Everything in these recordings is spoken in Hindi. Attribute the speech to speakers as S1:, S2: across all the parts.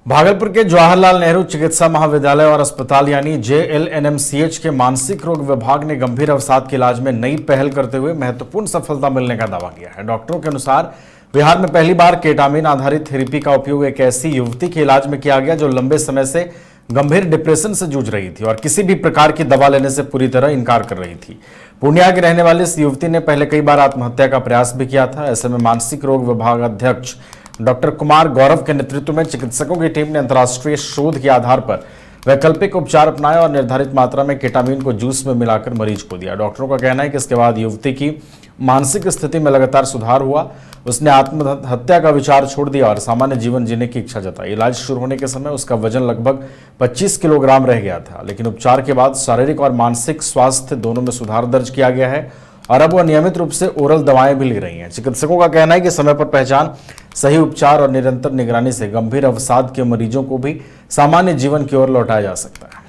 S1: भागलपुर के जवाहरलाल नेहरू चिकित्सा महाविद्यालय और अस्पताल यानी JLNMCH के मानसिक रोग विभाग ने गंभीर अवसाद के इलाज में नई पहल करते हुए महत्वपूर्ण सफलता मिलने का दावा किया है। डॉक्टरों के अनुसार बिहार में पहली बार केटामिन आधारित थेरेपी का उपयोग एक ऐसी युवती के इलाज में किया गया जो लंबे समय से गंभीर डिप्रेशन से जूझ रही थी और किसी भी प्रकार की दवा लेने से पूरी तरह इनकार कर रही थी। पूर्णिया की रहने वाली इस युवती ने पहले कई बार आत्महत्या का प्रयास भी किया था। ऐसे में मानसिक रोग विभाग अध्यक्ष डॉक्टर कुमार गौरव के नेतृत्व में चिकित्सकों की टीम ने अंतर्राष्ट्रीय शोध के आधार पर वैकल्पिक उपचार अपनाया और निर्धारित मात्रा में केटामिन को जूस में मिलाकर मरीज को दिया। डॉक्टरों का कहना है कि इसके बाद युवती की मानसिक स्थिति में लगातार सुधार हुआ। उसने आत्महत्या का विचार छोड़ दिया और सामान्य जीवन जीने की इच्छा जताई। इलाज शुरू होने के समय उसका वजन लगभग 25 किलोग्राम रह गया था, लेकिन उपचार के बाद शारीरिक और मानसिक स्वास्थ्य दोनों में सुधार दर्ज किया गया है और अब वह नियमित रूप से ओरल दवाएं भी ले रही हैं। चिकित्सकों का कहना है कि समय पर पहचान, सही उपचार और निरंतर निगरानी से गंभीर अवसाद के मरीजों को भी सामान्य जीवन की ओर लौटाया जा सकता है।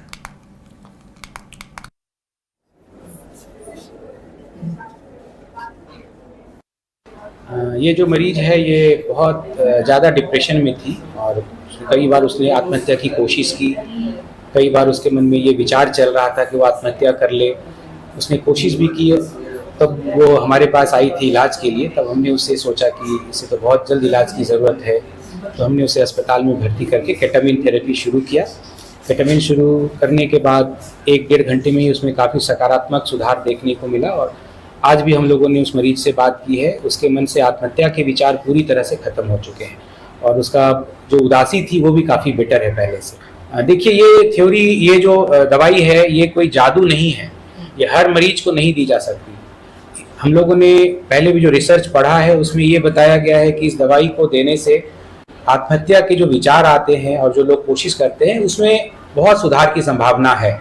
S2: ये जो मरीज है ये बहुत ज़्यादा डिप्रेशन में थी और कई बार उसने आत्महत्या की कोशिश की। कई बार उसके मन में ये विचार चल रहा था कि वो आत्महत्या कर ले। उसने कोशिश भी की। तब वो हमारे पास आई थी इलाज के लिए। तब हमने उससे सोचा कि इसे तो बहुत जल्द इलाज की ज़रूरत है, तो हमने उसे अस्पताल में भर्ती करके केटामिन थेरेपी शुरू किया। केटामिन शुरू करने के बाद 1-1.5 घंटे में ही उसमें काफ़ी सकारात्मक सुधार देखने को मिला और आज भी हम लोगों ने उस मरीज से बात की है। उसके मन से आत्महत्या के विचार पूरी तरह से ख़त्म हो चुके हैं और उसका जो उदासी थी वो भी काफ़ी बेटर है पहले से। देखिए, ये थ्योरी, ये जो दवाई है, ये कोई जादू नहीं है। ये हर मरीज को नहीं दी जा सकती। हम लोगों ने पहले भी जो रिसर्च पढ़ा है उसमें ये बताया गया है कि इस दवाई को देने से आत्महत्या के जो विचार आते हैं और जो लोग कोशिश करते हैं उसमें बहुत सुधार की संभावना है।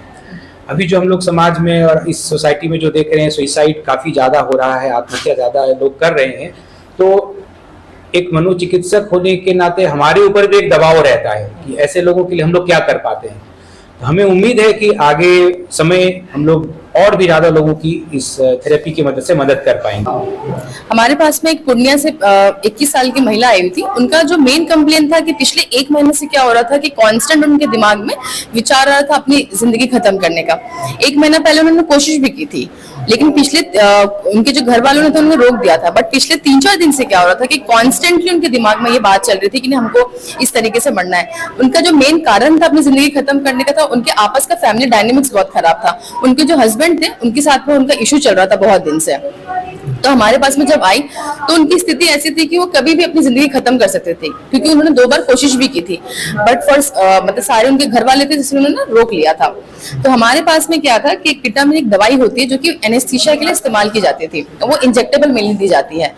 S2: अभी जो हम लोग समाज में और इस सोसाइटी में जो देख रहे हैं, सुसाइड काफ़ी ज़्यादा हो रहा है, आत्महत्या ज़्यादा लोग कर रहे हैं, तो एक मनोचिकित्सक होने के नाते हमारे ऊपर भी एक दबाव रहता है कि ऐसे लोगों के लिए हम लोग क्या कर पाते हैं। तो हमें उम्मीद है कि आगे समय हम लोग और भी ज़्यादा लोगों की इस थेरेपी की मदद से मदद कर पाएंगे।
S3: हमारे पास में एक पूर्णिया से 21 साल की महिला आई हुई थी। उनका जो मेन कंप्लेन था कि पिछले 1 महीने से क्या हो रहा था कि कांस्टेंट उनके दिमाग में विचार रहा था अपनी जिंदगी खत्म करने का। 1 महीना पहले उन्होंने कोशिश भी की थी, लेकिन पिछले उनके जो घर वालों ने तो उन्हें रोक दिया था। बट पिछले 3-4 दिन से क्या हो रहा था कि कॉन्स्टेंटली उनके दिमाग में ये बात चल रही थी कि नहीं, हमको इस तरीके से मरना है। उनका जो मेन कारण था अपनी जिंदगी खत्म करने का था, उनके आपस का फैमिली डायनेमिक्स बहुत खराब था। उनके जो हस्बैंड थे, उनके साथ में उनका इशू चल रहा था बहुत दिन से। तो हमारे पास में जब आई तो उनकी स्थिति ऐसी थी कि वो कभी भी अपनी जिंदगी खत्म कर सकते थे, क्योंकि उन्होंने 2 बार कोशिश भी की थी। बट मतलब सारे उनके घर वाले थे जिसने उन्होंने रोक लिया था। तो हमारे पास में क्या था कि केटामिन एक दवाई होती है जो कि एनेस्थीसिया के लिए इस्तेमाल की जाती थी, वो इंजेक्टेबल मिल दी जाती है।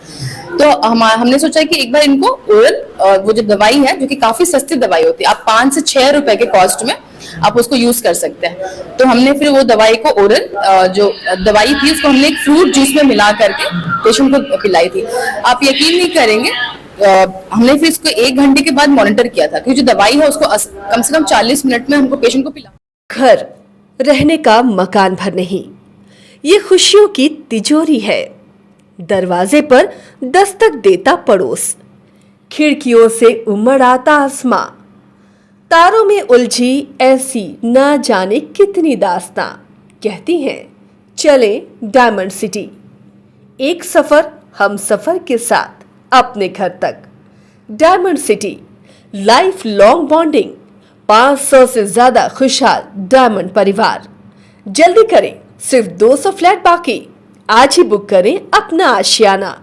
S3: तो हमने सोचा कि एक बार इनको ओरल वो जो दवाई है, जो कि काफी सस्ती दवाई होती है, आप 5 से 6 रुपए के कॉस्ट में आप उसको यूज कर सकते हैं। तो हमने फिर वो दवाई को ओरल जो दवाई थी उसको हमने एक फ्रूट जूस में मिला करके पेशेंट को पिलाई थी। आप यकीन नहीं करेंगे, हमने फिर इसको 1 घंटे के बाद मॉनिटर किया था, क्योंकि जो दवाई है उसको कम से कम 40 मिनट में हमको पेशेंट को पिला।
S4: घर रहने का मकान भर नहीं, ये खुशियों की तिजोरी है। दरवाजे पर दस्तक देता पड़ोस, खिड़कियों से उमड़ आता आसमां, तारों में उलझी ऐसी ना जाने कितनी दास्तां। कहती हैं चले डायमंड सिटी, एक सफर हम सफर के साथ अपने घर तक। Diamond city, life long bonding, 500 से ज्यादा खुशहाल डायमंड परिवार। जल्दी करें, सिर्फ 200 फ्लैट बाकी। आज ही बुक करें अपना आशियाना।